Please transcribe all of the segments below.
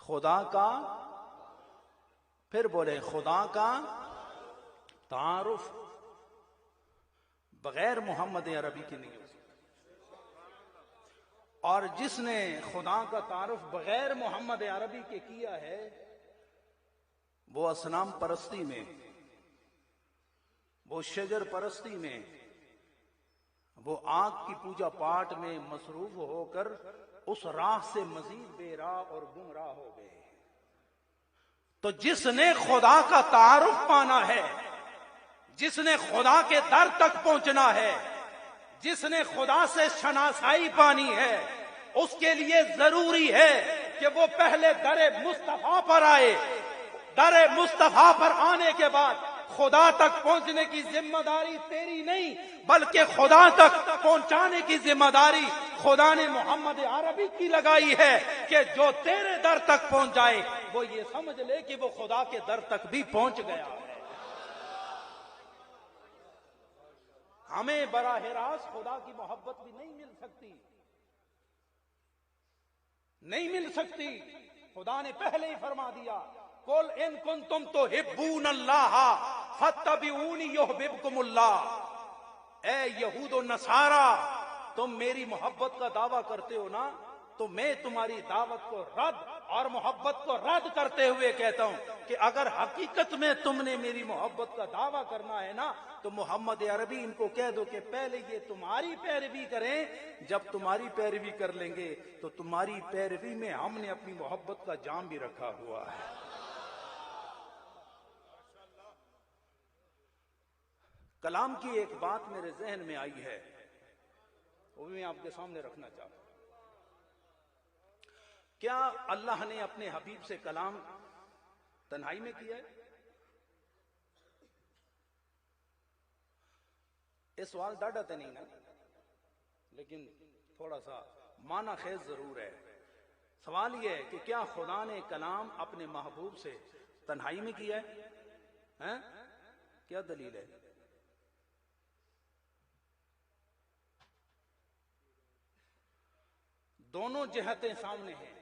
خدا کا، پھر بولے خدا کا تعارف بغیر محمد عربی کی نہیں ہو سکتا، اور جس نے خدا کا تعارف بغیر محمد عربی کے کیا ہے وہ اصنام پرستی میں، وہ شجر پرستی میں، وہ آگ کی پوجا پاٹ میں مصروف ہو کر اس راہ سے مزید بے راہ اور گمراہ ہو گئے۔ تو جس نے خدا کا تعارف پانا ہے، جس نے خدا کے در تک پہنچنا ہے، جس نے خدا سے شناسائی پانی ہے، اس کے لیے ضروری ہے کہ وہ پہلے در مصطفیٰ پر آئے۔ در مصطفیٰ پر آنے کے بعد خدا تک پہنچنے کی ذمہ داری تیری نہیں، بلکہ خدا تک پہنچانے کی ذمہ داری خدا نے محمد عربی کی لگائی ہے کہ جو تیرے در تک پہنچ جائے وہ یہ سمجھ لے کہ وہ خدا کے در تک بھی پہنچ گیا ہے۔ ہمیں براہ راست خدا کی محبت بھی نہیں مل سکتی، نہیں مل سکتی۔ خدا نے پہلے ہی فرما دیا، قل ان کنتم تحبون اللہ فاتبعونی یحببکم اللہ۔ اے یہود و نصارا، تم میری محبت کا دعویٰ کرتے ہو نا، تو میں تمہاری دعوت کو رد اور محبت کو رد کرتے ہوئے کہتا ہوں کہ اگر حقیقت میں تم نے میری محبت کا دعویٰ کرنا ہے نا تو محمد عربی ان کو کہہ دو کہ پہلے یہ تمہاری پیروی کریں، جب تمہاری پیروی کر لیں گے تو تمہاری پیروی میں ہم نے اپنی محبت کا جام بھی رکھا ہوا ہے۔ کلام کی ایک بات میرے ذہن میں آئی ہے، وہ بھی میں آپ کے سامنے رکھنا چاہتا ہوں۔ کیا اللہ نے اپنے حبیب سے کلام تنہائی میں کیا ہے؟ یہ سوال ڈاڈا تو نہیں نا، لیکن تھوڑا سا معنی خیز ضرور ہے۔ سوال یہ ہے کہ کیا خدا نے کلام اپنے محبوب سے تنہائی میں کیا ہے؟ کیا دلیل ہے؟ دونوں جہتیں سامنے ہیں۔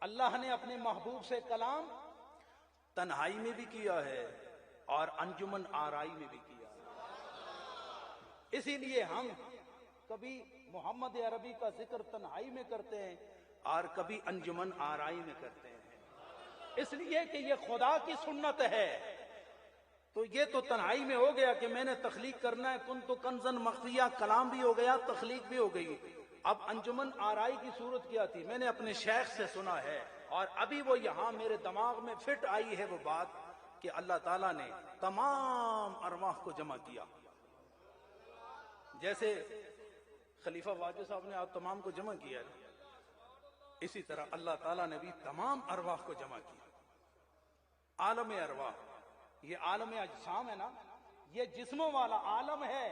اللہ نے اپنے محبوب سے کلام تنہائی میں بھی کیا ہے اور انجمن آرائی میں بھی کیا ہے۔ اسی لیے ہم کبھی محمد عربی کا ذکر تنہائی میں کرتے ہیں اور کبھی انجمن آرائی میں کرتے ہیں، اس لیے کہ یہ خدا کی سنت ہے۔ تو یہ تو تنہائی میں ہو گیا کہ میں نے تخلیق کرنا ہے، کن تو کنزن مخفیہ، کلام بھی ہو گیا، تخلیق بھی ہو گئی۔ اب انجمن آرائی کی صورت کیا تھی؟ میں نے اپنے شیخ سے سنا ہے اور ابھی وہ یہاں میرے دماغ میں فٹ آئی ہے وہ بات کہ اللہ تعالیٰ نے تمام ارواح کو جمع کیا، جیسے خلیفہ واجد صاحب نے آپ تمام کو جمع کیا ہے، اسی طرح اللہ تعالیٰ نے بھی تمام ارواح کو جمع کیا۔ عالم ارواح، یہ عالم اجسام ہے نا، یہ جسموں والا عالم ہے۔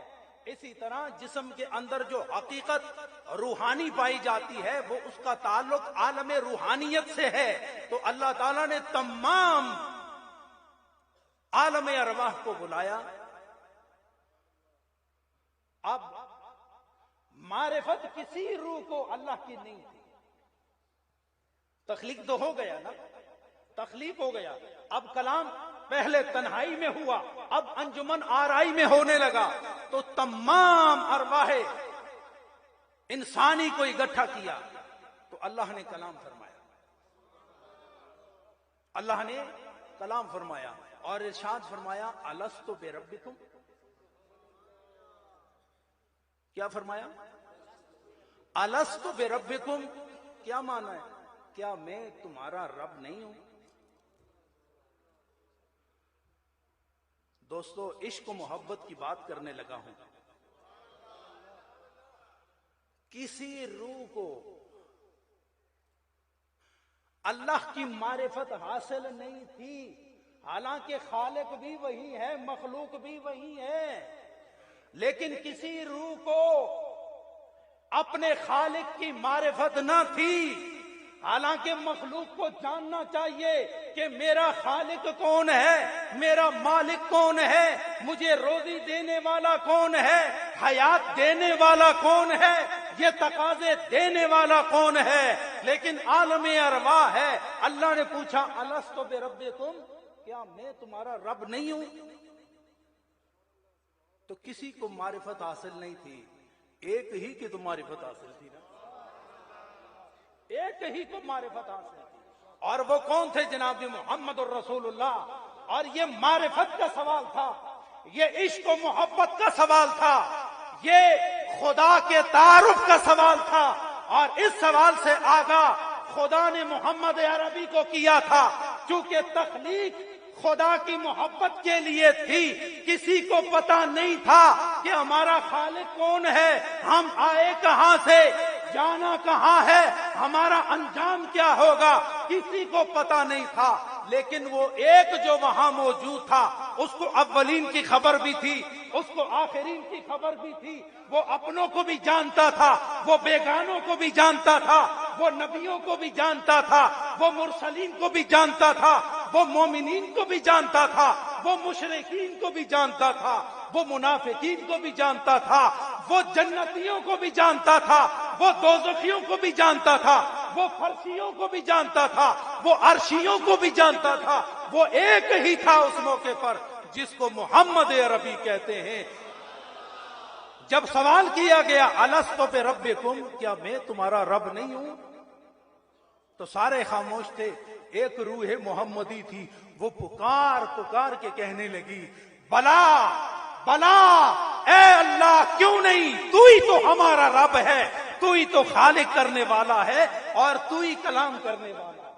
اسی طرح جسم کے اندر جو حقیقت روحانی پائی جاتی ہے وہ اس کا تعلق عالم روحانیت سے ہے۔ تو اللہ تعالیٰ نے تمام عالم ارواح کو بلایا۔ اب معرفت کسی روح کو اللہ کی نہیں تھی، تخلیق تو ہو گیا نا، تخلیق ہو گیا۔ اب کلام پہلے تنہائی میں ہوا، اب انجمن آرائی میں ہونے لگا، تو تمام ارواح انسانی کو اکٹھا کیا تو اللہ نے کلام فرمایا، اللہ نے کلام فرمایا اور ارشاد فرمایا الست بربکم۔ کیا فرمایا؟ الست بربکم۔ کیا معنی ہے؟ کیا میں تمہارا رب نہیں ہوں؟ دوستو، عشق و محبت کی بات کرنے لگا ہوں۔ کسی روح کو اللہ کی معرفت حاصل نہیں تھی، حالانکہ خالق بھی وہی ہے، مخلوق بھی وہی ہے، لیکن کسی روح کو اپنے خالق کی معرفت نہ تھی، حالانکہ مخلوق کو جاننا چاہیے کہ میرا خالق کون ہے، میرا مالک کون ہے، مجھے روزی دینے والا کون ہے، حیات دینے والا کون ہے، یہ تقاضے دینے والا کون ہے۔ لیکن عالم ارواح ہے. اللہ نے پوچھا الست بربکم، کیا میں تمہارا رب نہیں ہوں؟ تو کسی کو معرفت حاصل نہیں تھی، ایک ہی کی تو معرفت حاصل تھی نا، ایک ہی کو معرفت حاصل تھی. اور وہ کون تھے؟ جناب محمد الرسول اللہ. اور یہ معرفت کا سوال تھا، یہ عشق و محبت کا سوال تھا، یہ خدا کے تعارف کا سوال تھا. اور اس سوال سے آگاہ خدا نے محمد عربی کو کیا تھا، چونکہ تخلیق خدا کی محبت کے لیے تھی. کسی کو پتا نہیں تھا کہ ہمارا خالق کون ہے، ہم آئے کہاں سے، جانا کہاں ہے، ہمارا انجام کیا ہوگا، کسی کو پتا نہیں تھا. لیکن وہ ایک جو وہاں موجود تھا، اس کو اولین کی خبر بھی تھی، اس کو آخرین کی خبر بھی تھی. وہ اپنوں کو بھی جانتا تھا، وہ بیگانوں کو بھی جانتا تھا، وہ نبیوں کو بھی جانتا تھا، وہ مرسلین کو بھی جانتا تھا، وہ مومنین کو بھی جانتا تھا، وہ مشرکین کو بھی جانتا تھا، وہ منافقین کو بھی جانتا تھا، وہ جنتیوں کو بھی جانتا تھا، وہ دوزخیوں کو بھی جانتا تھا، وہ فرشیوں کو بھی جانتا تھا، وہ عرشیوں کو بھی جانتا تھا. وہ ایک ہی تھا اس موقع پر جس کو محمد عربی کہتے ہیں. جب سوال کیا گیا الست بربکم، کیا میں تمہارا رب نہیں ہوں، تو سارے خاموش تھے. ایک روح محمدی تھی، وہ پکار پکار کے کہنے لگی بلا بلا، اے اللہ کیوں نہیں، تو ہی تو ہمارا رب ہے، تو ہی تو خالق کرنے والا ہے اور تو ہی کلام کرنے والا ہے.